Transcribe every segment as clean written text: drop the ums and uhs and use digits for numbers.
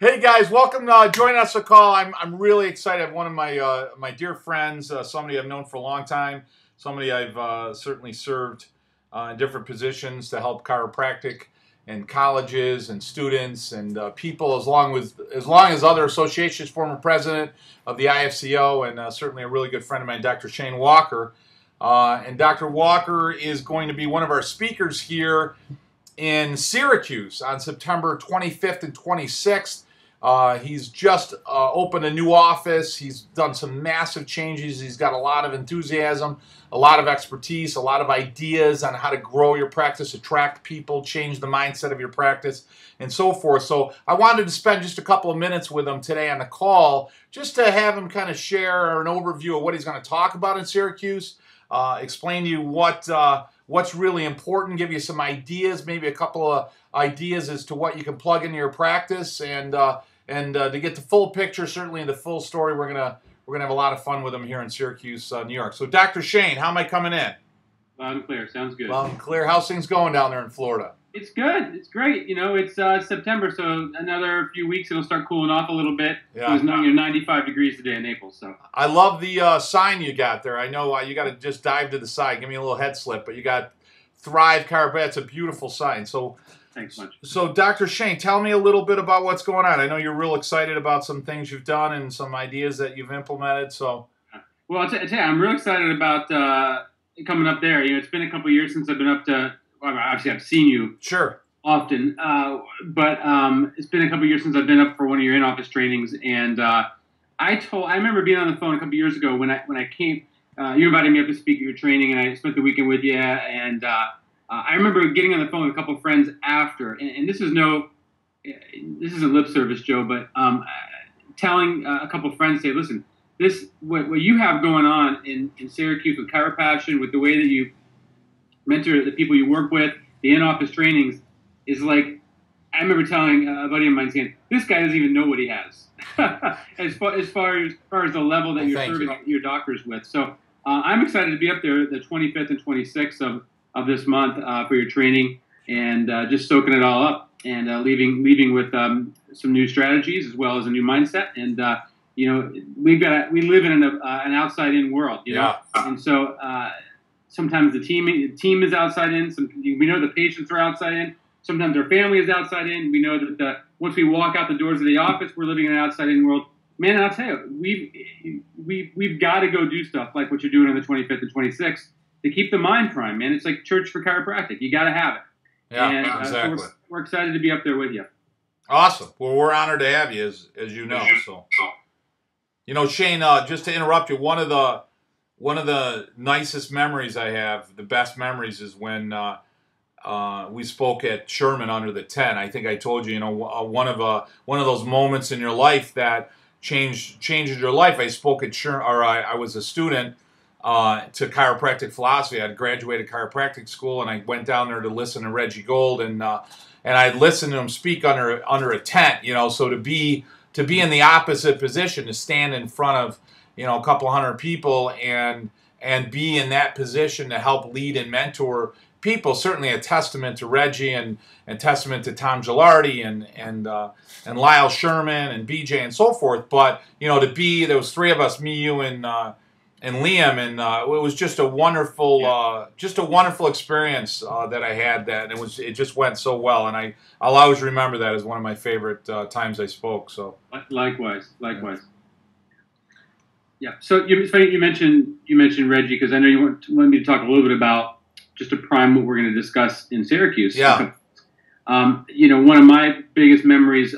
Hey guys, welcome to join us a call. I'm really excited. I have one of my dear friends, somebody I've known for a long time, somebody I've certainly served in different positions to help chiropractic and colleges and students and people, as long as other associations. Former president of the IFCO, and certainly a really good friend of mine, Dr. Shane Walker. And Dr. Walker is going to be one of our speakers here in Syracuse on September 25th and 26th. He's just opened a new office. He's done some massive changes. He's got a lot of enthusiasm, a lot of expertise, a lot of ideas on how to grow your practice, attract people, change the mindset of your practice, and so forth. So I wanted to spend just a couple of minutes with him today on the call, just to have him kind of share an overview of what he's going to talk about in Syracuse, explain to you what's really important, give you some ideas, maybe a couple of ideas as to what you can plug into your practice, and to get the full picture, certainly the full story. We're gonna have a lot of fun with them here in Syracuse, New York. So, Dr. Shane, how am I coming in? Loud and clear. Sounds good. Loud and clear. How's things going down there in Florida? It's good. It's great. You know, it's September, so another few weeks it'll start cooling off a little bit. Yeah. It was 95 degrees today in Naples. So I love the sign you got there. I know you got to just dive to the side. Give me a little head slip, but you got Thrive Chiropractic. It's a beautiful sign. So. Thanks much. So, Dr. Shane, tell me a little bit about what's going on. I know you're real excited about some things you've done and some ideas that you've implemented. So, well, I'll tell you, I'm real excited about coming up there. You know, it's been a couple of years since I've been up to. Well, obviously, I've seen you often, but it's been a couple of years since I've been up for one of your in-office trainings. And I remember being on the phone a couple of years ago when I came. You invited me up to speak at your training, and I spent the weekend with you. And I remember getting on the phone with a couple of friends after, and this isn't lip service, Joe, but telling a couple of friends, say, listen, what you have going on in Syracuse with Chiropassion, with the way that you mentor the people you work with, the in-office trainings, is like, I remember telling a buddy of mine, saying, this guy doesn't even know what he has, as far as the level that you're serving your doctors with. So I'm excited to be up there the 25th and 26th of this month for your training, and just soaking it all up, and leaving with some new strategies as well as a new mindset. And you know, we live in an outside-in world, you know, and so sometimes the team is outside in. We know the patients are outside in. Sometimes our family is outside in. We know that once we walk out the doors of the office, we're living in an outside-in world. Man, I'll tell you, we've got to go do stuff like what you're doing on the 25th and 26th. To keep the mind prime, man. It's like church for chiropractic. You got to have it. Yeah, and, exactly. So we're excited to be up there with you. Awesome. Well, we're honored to have you, as you know. So, you know, Shane, just to interrupt you, one of the nicest memories I have, the best memories, is when we spoke at Sherman under the tent. I think I told you, you know, one of those moments in your life that changes your life. I spoke at Sherman, or I was a student to chiropractic philosophy. I had graduated chiropractic school, and I went down there to listen to Reggie Gold, and I listened to him speak under a tent. You know, so to be in the opposite position, to stand in front of, you know, a couple hundred people, and be in that position to help lead and mentor people, certainly a testament to Reggie, and testament to Tom Gilardi and Lyle Sherman and BJ and so forth. But you know, there was three of us, me, you, and Liam, and it was just a wonderful experience that I had. And it just went so well, and I'll always remember that as one of my favorite times I spoke. So likewise. Yeah. So it's funny you mentioned Reggie, because I know you wanted me to talk a little bit about, just to prime what we're going to discuss in Syracuse. Yeah. You know, one of my biggest memories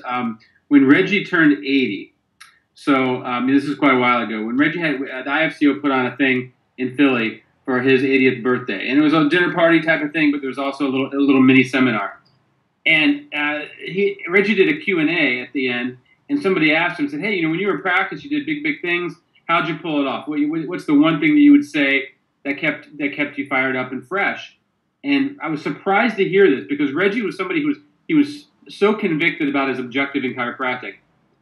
when Reggie turned 80. So this is quite a while ago, when Reggie had the IFCO put on a thing in Philly for his 80th birthday, and it was a dinner party type of thing, but there was also a little mini seminar. And Reggie did a Q&A at the end, and somebody asked him, said, "Hey, you know, when you were in practice, you did big things. How'd you pull it off? What's the one thing that you would say that kept you fired up and fresh?" And I was surprised to hear this, because Reggie was somebody he was so convicted about his objective in chiropractic.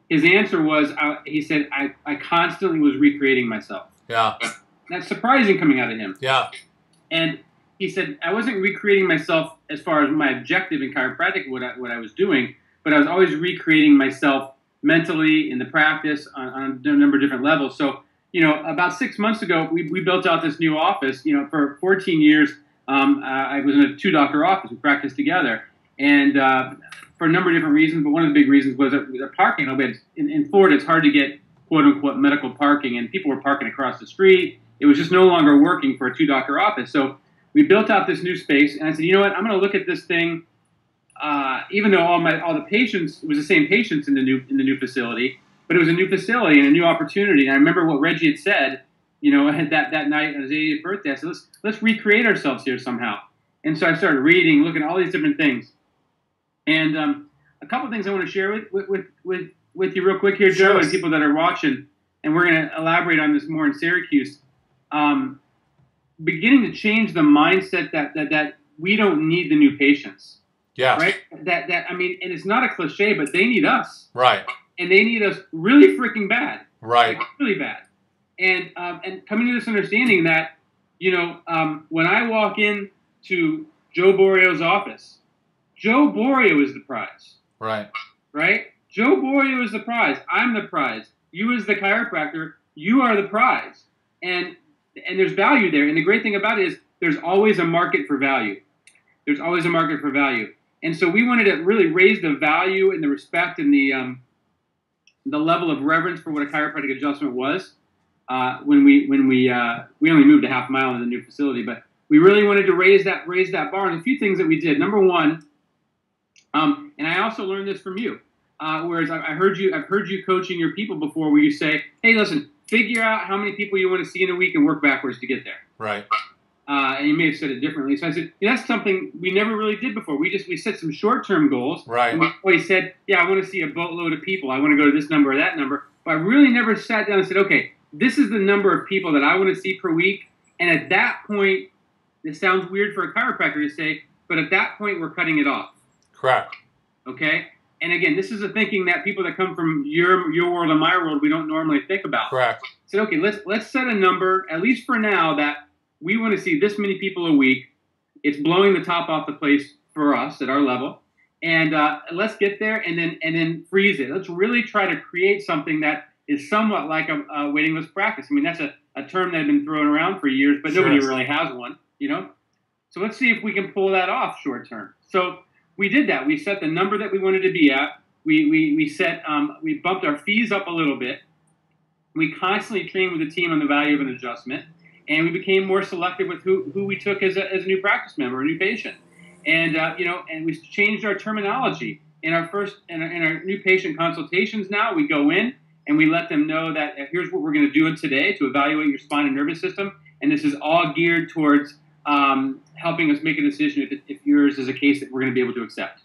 His answer was, he said, I constantly was recreating myself. Yeah. That's surprising coming out of him. Yeah. And he said, I wasn't recreating myself as far as my objective in chiropractic, what I was doing, but I was always recreating myself mentally in the practice on a number of different levels. So, about 6 months ago, we built out this new office. For 14 years, I was in a 2-doctor office. We practiced together. And for a number of different reasons, but one of the big reasons was that the parking. In Florida, it's hard to get quote-unquote medical parking, and people were parking across the street. It was just no longer working for a 2-doctor office. So we built out this new space, and I said, you know what, I'm going to look at this thing. Even though all the patients, it was the same patients in the new facility, but it was a new facility and a new opportunity. And I remember what Reggie had said, that night on his 80th birthday. I said, let's recreate ourselves here somehow. And so I started reading, looking at all these different things. And a couple of things I want to share with you real quick here, Joe, and people that are watching. And we're going to elaborate on this more in Syracuse. Beginning to change the mindset that we don't need the new patients. Yeah. Right. And it's not a cliche, but they need us. Right. And they need us really freaking bad. Right. Like, really bad. And coming to this understanding that, when I walk in to Joe Borio's office, Joe Borio is the prize. Right. Right. Joe Borio is the prize. I'm the prize. You as the chiropractor, you are the prize. And there's value there. And the great thing about it is there's always a market for value. There's always a market for value. And so we wanted to really raise the value and the respect and the level of reverence for what a chiropractic adjustment was when we only moved a half mile in the new facility, but we really wanted to raise that bar. And a few things that we did. Number one, and I also learned this from you, whereas I've heard you coaching your people before, where you say, hey, listen, figure out how many people you want to see in a week and work backwards to get there. Right. And you may have said it differently. So I said, that's something we never really did before. We set some short-term goals. Right. And we always said, I want to see a boatload of people. I want to go to this number or that number. But I really never sat down and said, okay, this is the number of people that I want to see per week. And at that point, this sounds weird for a chiropractor to say, but at that point, we're cutting it off. Correct. Okay? And again, this is a thinking that people that come from your world and my world, we don't normally think about. Correct. So, okay, let's set a number, at least for now, that we want to see this many people a week. It's blowing the top off the place for us at our level. And let's get there and then freeze it. Let's really try to create something that is somewhat like a waiting list practice. I mean, that's a term that had been thrown around for years, but nobody really has one, So let's see if we can pull that off short term. So we did that. We set the number that we wanted to be at. We bumped our fees up a little bit. We constantly trained with the team on the value of an adjustment. And we became more selective with who we took as a new practice member, a new patient, and and we changed our terminology in our new patient consultations. Now we go in and we let them know that here's what we're going to do today to evaluate your spine and nervous system, and this is all geared towards helping us make a decision if yours is a case that we're going to be able to accept.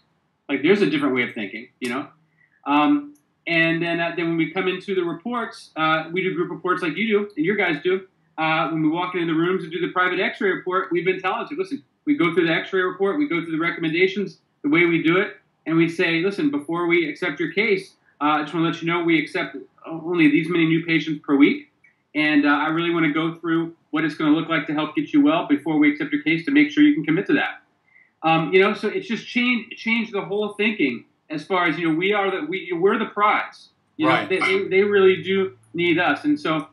Like, there's a different way of thinking, And then when we come into the reports, we do group reports like you do and your guys do. When we walk into the rooms and do the private x-ray report, we've been telling them, listen, we go through the x-ray report, we go through the recommendations, the way we do it, and we say, listen, before we accept your case, I just want to let you know we accept only these many new patients per week, and I really want to go through what it's going to look like to help get you well before we accept your case to make sure you can commit to that. So it's just changed the whole thinking as far as, we're the prize. Right. They really do need us, and so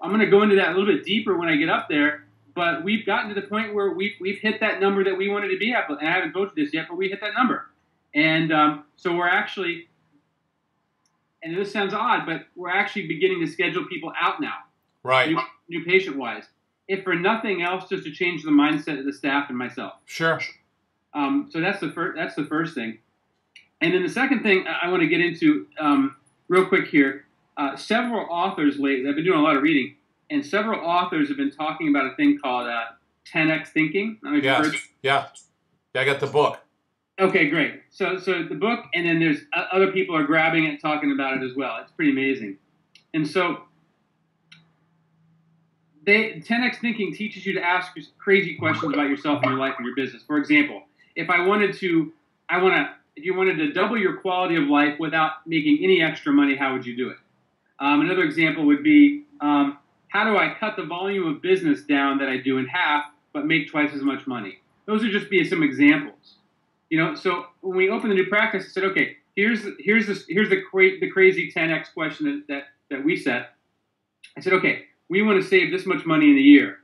I'm going to go into that a little bit deeper when I get up there, but we've gotten to the point where we've hit that number that we wanted to be at, and I haven't voted this yet, but we hit that number. And so we're actually, and this sounds odd, but we're actually beginning to schedule people out now. Right. New patient-wise. If for nothing else, just to change the mindset of the staff and myself. Sure. So that's the first thing. And then the second thing I want to get into real quick here, several authors lately, I've been doing a lot of reading, and several authors have been talking about a thing called 10x thinking. I don't know if you've heard. Yeah, I got the book. Okay, great. So the book, and then there's other people are grabbing it and talking about it as well. It's pretty amazing. And so 10x thinking teaches you to ask crazy questions about yourself and your life and your business. For example, if you wanted to double your quality of life without making any extra money, how would you do it? Another example would be, how do I cut the volume of business down that I do in half, but make twice as much money? Those would just be some examples. So when we opened the new practice, I said, okay, the crazy 10x question that we set. I said, okay, we want to save this much money in a year,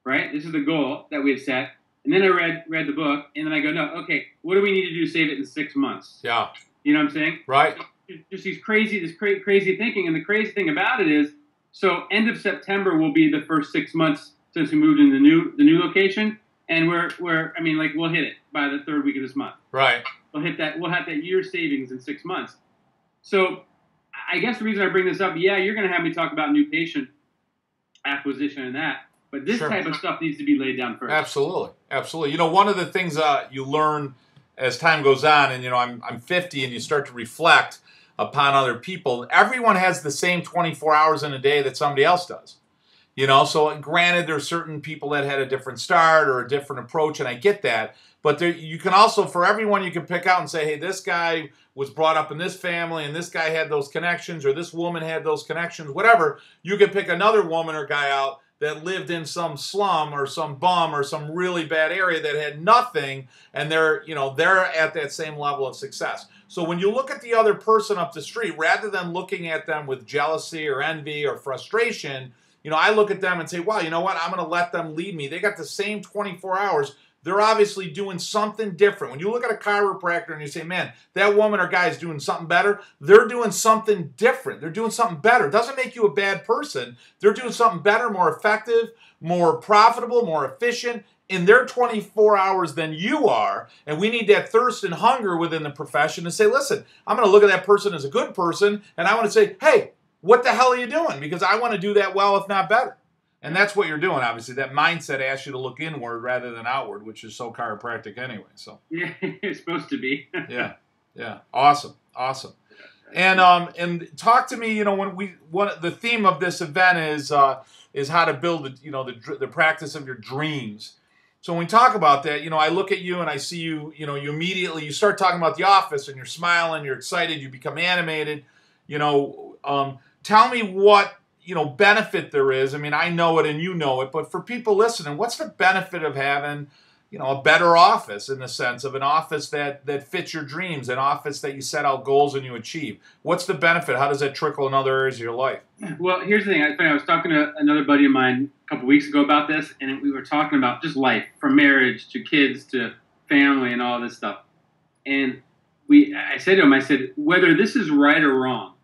right? This is the goal that we had set. And then I read the book, and then I go, no, okay, what do we need to do to save it in 6 months? Yeah. You know what I'm saying? Right. Just this crazy thinking. And the crazy thing about it is, so end of September will be the first 6 months since we moved in the new location, and we'll hit it by the 3rd week of this month. Right. We'll have that year savings in 6 months. So I guess the reason I bring this up, yeah, you're going to have me talk about new patient acquisition and that, but this type of stuff needs to be laid down first. Absolutely. Absolutely. You know, one of the things you learn as time goes on, and, you know, I'm 50, and you start to reflect upon other people. Everyone has the same 24 hours in a day that somebody else does. You know, so granted, there's certain people that had a different start or a different approach, and I get that. But you can also, for everyone, you can pick out and say, hey, this guy was brought up in this family, and this guy had those connections, or this woman had those connections, whatever. You can pick another woman or guy out that lived in some slum or some bum or some really bad area that had nothing, and they're at that same level of success. So when you look at the other person up the street, rather than looking at them with jealousy or envy or frustration, you know, I look at them and say, wow, you know what? I'm going to let them lead me. They got the same 24 hours. They're obviously doing something different. When you look at a chiropractor and you say, man, that woman or guy is doing something better, they're doing something different. They're doing something better. It doesn't make you a bad person. They're doing something better, more effective, more profitable, more efficient in their 24 hours than you are. And we need that thirst and hunger within the profession to say, listen, I'm going to look at that person as a good person, and I want to say, hey, what the hell are you doing? Because I want to do that well, if not better. And that's what you're doing, obviously. That mindset asks you to look inward rather than outward, which is so chiropractic anyway. So yeah, it's supposed to be. yeah, awesome. And talk to me. You know, the theme of this event is how to build the practice of your dreams. So when we talk about that, you know, I look at you and I see you. You know, you start talking about the office and you're smiling, you're excited, you become animated. You know, tell me what benefit there is. I mean, I know it and you know it, but for people listening, what's the benefit of having, a better office, in the sense of an office that fits your dreams, an office that you set out goals and you achieve? What's the benefit? How does that trickle in other areas of your life? Well, here's the thing. I was talking to another buddy of mine a couple weeks ago about this, and we were talking about just life, from marriage to kids to family and all this stuff. And I said to him, whether this is right or wrong,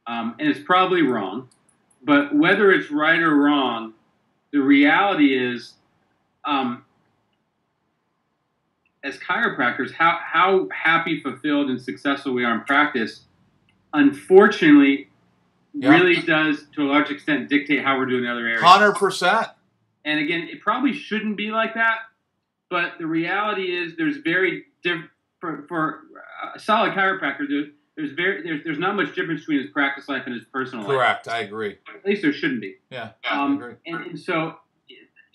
and it's probably wrong, but whether it's right or wrong, the reality is, as chiropractors, how happy, fulfilled, and successful we are in practice, unfortunately, really does, to a large extent, dictate how we're doing in other areas. 100%. And again, it probably shouldn't be like that, but the reality is there's very different, for a solid chiropractor, there's not much difference between his practice life and his personal life. Correct, I agree. At least there shouldn't be. Yeah, I agree. And so,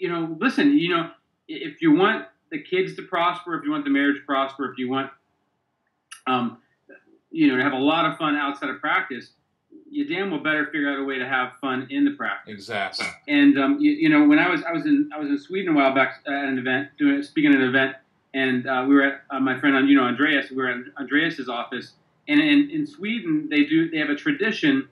listen, if you want the kids to prosper, if you want the marriage to prosper, if you want, to have a lot of fun outside of practice, you damn well better figure out a way to have fun in the practice. Exactly. And when I was in Sweden a while back at an event, speaking at an event, and we were at my friend Andreas. We were at Andreas's office, and in Sweden they have a tradition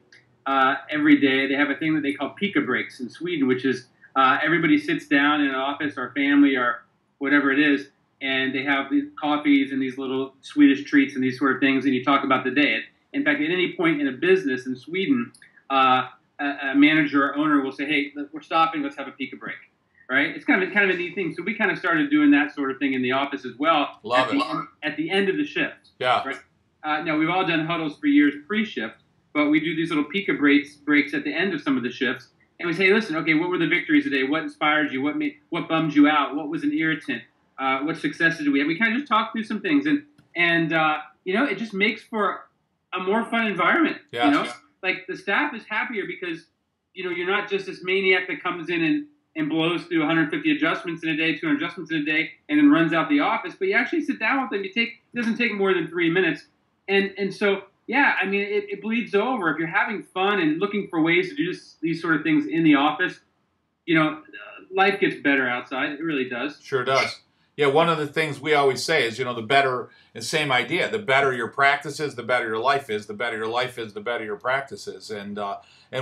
every day. They have a thing that they call pika breaks in Sweden, which is everybody sits down in an office or family or whatever it is, and they have these coffees and these little Swedish treats and these sort of things, and you talk about the day. In fact, at any point in a business in Sweden, a manager or owner will say, "Hey, we're stopping. Let's have a pika break." Right? It's kind of a neat thing. So we kind of started doing that sort of thing in the office as well. At the end of the shift. Yeah. Right? Now, we've all done huddles for years pre-shift, but we do these little pika breaks at the end of some of the shifts. And we say, listen, okay, what were the victories today? What inspired you? What bummed you out? What was an irritant? What successes did we have? We kind of just talk through some things. And it just makes for a more fun environment. Yes. Like the staff is happier because, you're not just this maniac that comes in and blows through 150 adjustments in a day, 200 adjustments in a day, and then runs out the office. But you actually sit down with them. It doesn't take more than 3 minutes. And so, yeah, I mean, it bleeds over. If you're having fun and looking for ways to do these sort of things in the office, life gets better outside. It really does. Sure does. Yeah, one of the things we always say is, the better, the same idea, the better your practice is, the better your life is, the better your life is, the better your practice is. And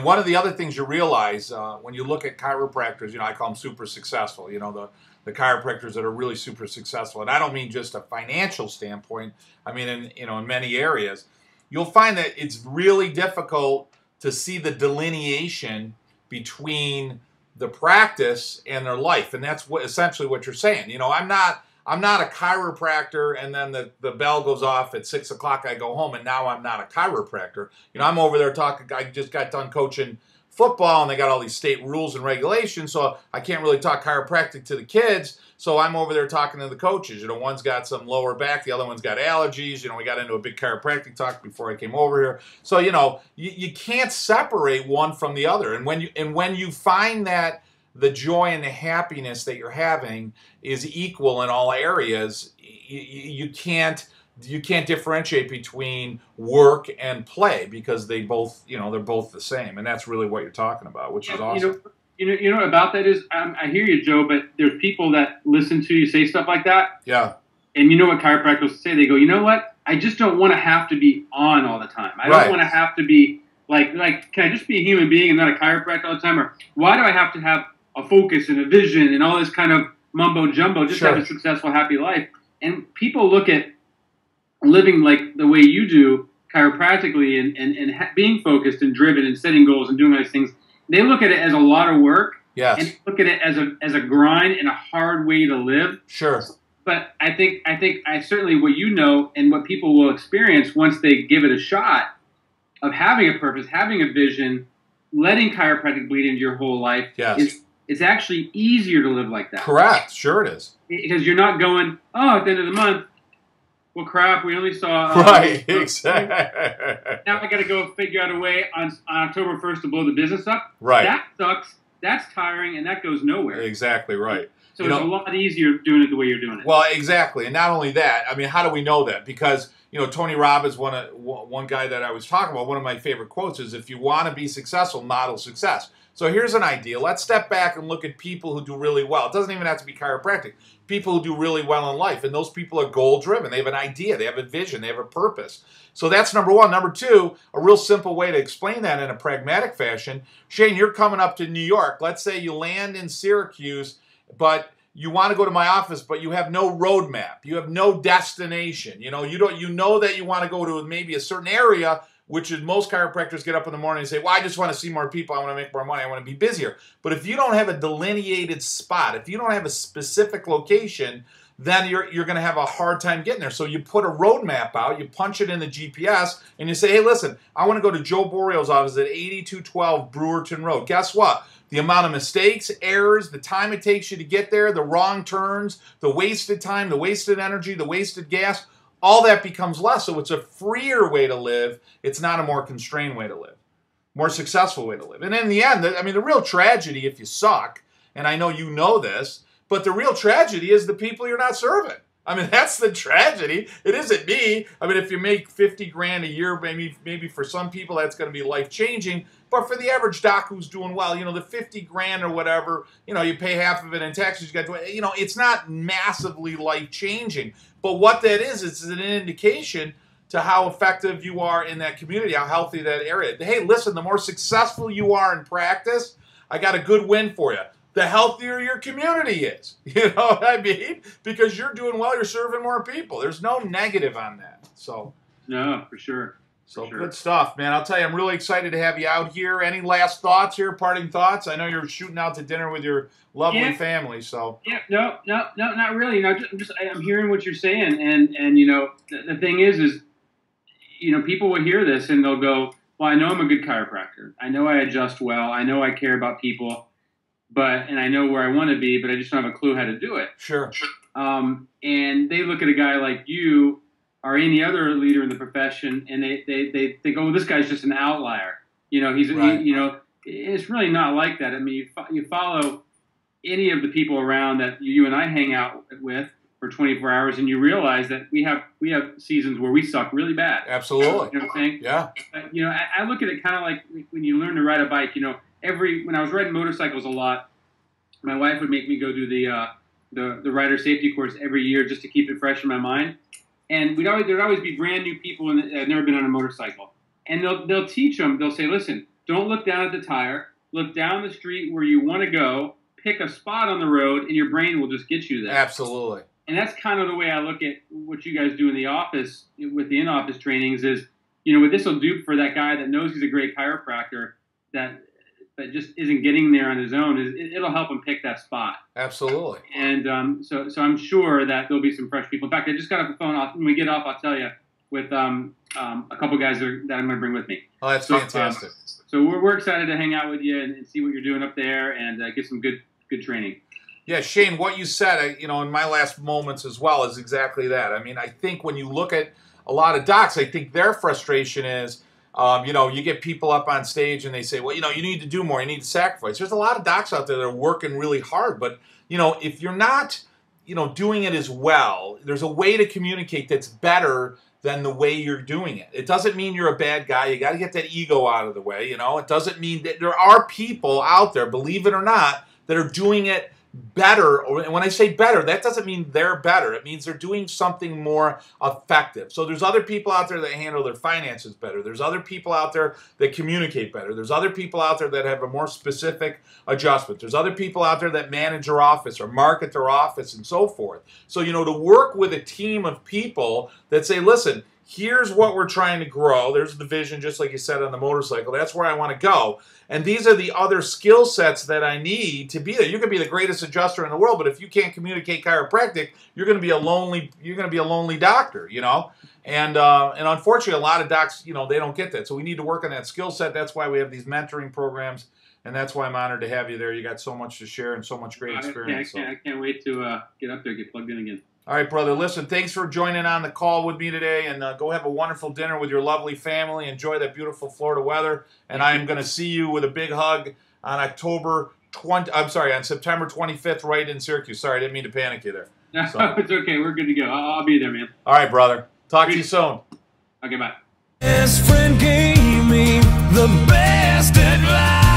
one of the other things you realize when you look at chiropractors, I call them super successful, the chiropractors that are really super successful. And I don't mean just a financial standpoint. I mean, in many areas, you'll find that it's really difficult to see the delineation between the practice and their life, and that's essentially what you're saying. I'm not a chiropractor, and then the bell goes off at 6 o'clock. I go home, and now I'm not a chiropractor. I'm over there talking. I just got done coaching football, and they got all these state rules and regulations, so I can't really talk chiropractic to the kids. So I'm over there talking to the coaches. One's got some lower back, the other one's got allergies. We got into a big chiropractic talk before I came over here. So you can't separate one from the other. And when you find that the joy and the happiness that you're having is equal in all areas, you can't differentiate between work and play, because they both, they're both the same. And that's really what you're talking about, which is awesome. You know what about that is, I hear you, Joe, but there's people that listen to you say stuff like that. Yeah. And you know what chiropractors say? They go, you know what? I just don't want to have to be on all the time. I don't want to have to be like, can I just be a human being and not a chiropractor all the time? Or why do I have to have a focus and a vision and all this kind of mumbo jumbo just to have a successful, happy life? And people look at living like the way you do chiropractically and being focused and driven and setting goals and doing all these things. They look at it as a lot of work. Yes. And look at it as a grind and a hard way to live. Sure. But I think certainly what and what people will experience once they give it a shot of having a purpose, having a vision, letting chiropractic bleed into your whole life. Yes. It's actually easier to live like that. Correct. Sure it is. Because you're not going, at the end of the month, well, crap, we only saw... right, exactly. Now I got to go figure out a way on October 1st to blow the business up. Right. That sucks. That's tiring, and that goes nowhere. Exactly right. So it's a lot easier doing it the way you're doing it. Well, exactly. And not only that, I mean, how do we know that? Because, Tony Robbins, one guy that I was talking about, one of my favorite quotes is, if you want to be successful, model success. So here's an idea. Let's step back and look at people who do really well. It doesn't even have to be chiropractic. People who do really well in life. And those people are goal-driven. They have an idea. They have a vision. They have a purpose. So that's number one. Number two, a real simple way to explain that in a pragmatic fashion. Shane, you're coming up to New York. Let's say you land in Syracuse, but you want to go to my office, but you have no roadmap. You have no destination. You know that you want to go to maybe a certain area, which is most chiropractors get up in the morning and say, well, I just want to see more people. I want to make more money. I want to be busier. But if you don't have a delineated spot, if you don't have a specific location, then you're going to have a hard time getting there. So you put a roadmap out, you punch it in the GPS, and you say, hey, listen, I want to go to Joe Borio's office at 8212 Brewerton Road. Guess what? The amount of mistakes, errors, the time it takes you to get there, the wrong turns, the wasted time, the wasted energy, the wasted gas, all that becomes less. So it's a freer way to live. It's not a more constrained way to live, more successful way to live. And in the end, I mean, the real tragedy, if you suck, and I know you know this, but the real tragedy is the people you're not serving. I mean, that's the tragedy. It isn't me. I mean, if you make 50 grand a year, maybe for some people that's going to be life-changing. But for the average doc who's doing well, the 50 grand or whatever, you pay half of it in taxes. You got to, it's not massively life-changing. But what that is an indication to how effective you are in that community, how healthy that area. Hey, listen, the more successful you are in practice, I got a good win for you. The healthier your community is. You know what I mean? Because you're doing well, you're serving more people. There's no negative on that. So no, for sure. Good stuff, man. I'll tell you, I'm really excited to have you out here. Any last thoughts here, parting thoughts? I know you're shooting out to dinner with your lovely family, so. Yeah, no, not really. I'm hearing what you're saying, and the thing is people will hear this and they'll go, well, I know I'm a good chiropractor. I know I adjust well. I know I care about people. And I know where I want to be, but I just don't have a clue how to do it. Sure. And they look at a guy like you or any other leader in the profession, and they think, oh, this guy's just an outlier. It's really not like that. I mean, you follow any of the people around that you and I hang out with for 24 hours, and you realize that we have seasons where we suck really bad. Absolutely. You know what I'm saying? Yeah. I look at it kind of like when you learn to ride a bike. When I was riding motorcycles a lot, my wife would make me go do the the rider safety course every year just to keep it fresh in my mind. And there'd always be brand new people that had never been on a motorcycle. And they'll teach them, they'll say, listen, don't look down at the tire, look down the street where you want to go, pick a spot on the road, and your brain will just get you there. Absolutely. And that's kind of the way I look at what you guys do in the office with the in-office trainings is, you know, what this will do for that guy that knows he's a great chiropractor that just isn't getting there on his own, it'll help him pick that spot. Absolutely. And so I'm sure that there'll be some fresh people. In fact, I just got off the phone. When we get off, I'll tell you, with a couple guys that I'm going to bring with me. Oh, that's fantastic. So we're excited to hang out with you and see what you're doing up there and get some good training. Yeah, Shane, what you said, you know, in my last moments as well is exactly that. I mean, I think when you look at a lot of docs, I think their frustration is, you know, you get people up on stage and they say, well, you know, you need to do more, you need to sacrifice. There's a lot of docs out there that are working really hard, but, you know, if you're not, you know, doing it as well, there's a way to communicate that's better than the way you're doing it. It doesn't mean you're a bad guy. You got to get that ego out of the way, you know. It doesn't mean that there are people out there, believe it or not, that are doing it better. And when I say better, that doesn't mean they're better. It means they're doing something more effective. So there's other people out there that handle their finances better. There's other people out there that communicate better. There's other people out there that have a more specific adjustment. There's other people out there that manage their office or market their office and so forth. So, you know, to work with a team of people that say, listen, here's what we're trying to grow. There's the vision, just like you said on the motorcycle. That's where I want to go. And these are the other skill sets that I need to be there. You can be the greatest adjuster in the world, but if you can't communicate chiropractic, you're going to be a lonely doctor, you know. And unfortunately, a lot of docs, you know, they don't get that. So we need to work on that skill set. That's why we have these mentoring programs, and that's why I'm honored to have you there. You got so much to share and so much great experience. I can't wait to get up there, get plugged in again. All right, brother. Listen, thanks for joining on the call with me today, and go have a wonderful dinner with your lovely family. Enjoy that beautiful Florida weather, and I am going to see you with a big hug on on September 25th, right in Syracuse. Sorry, I didn't mean to panic you there. So. It's okay. We're good to go. I'll be there, man. All right, brother. Talk to you soon. Okay, bye. Best friend gave me the best advice.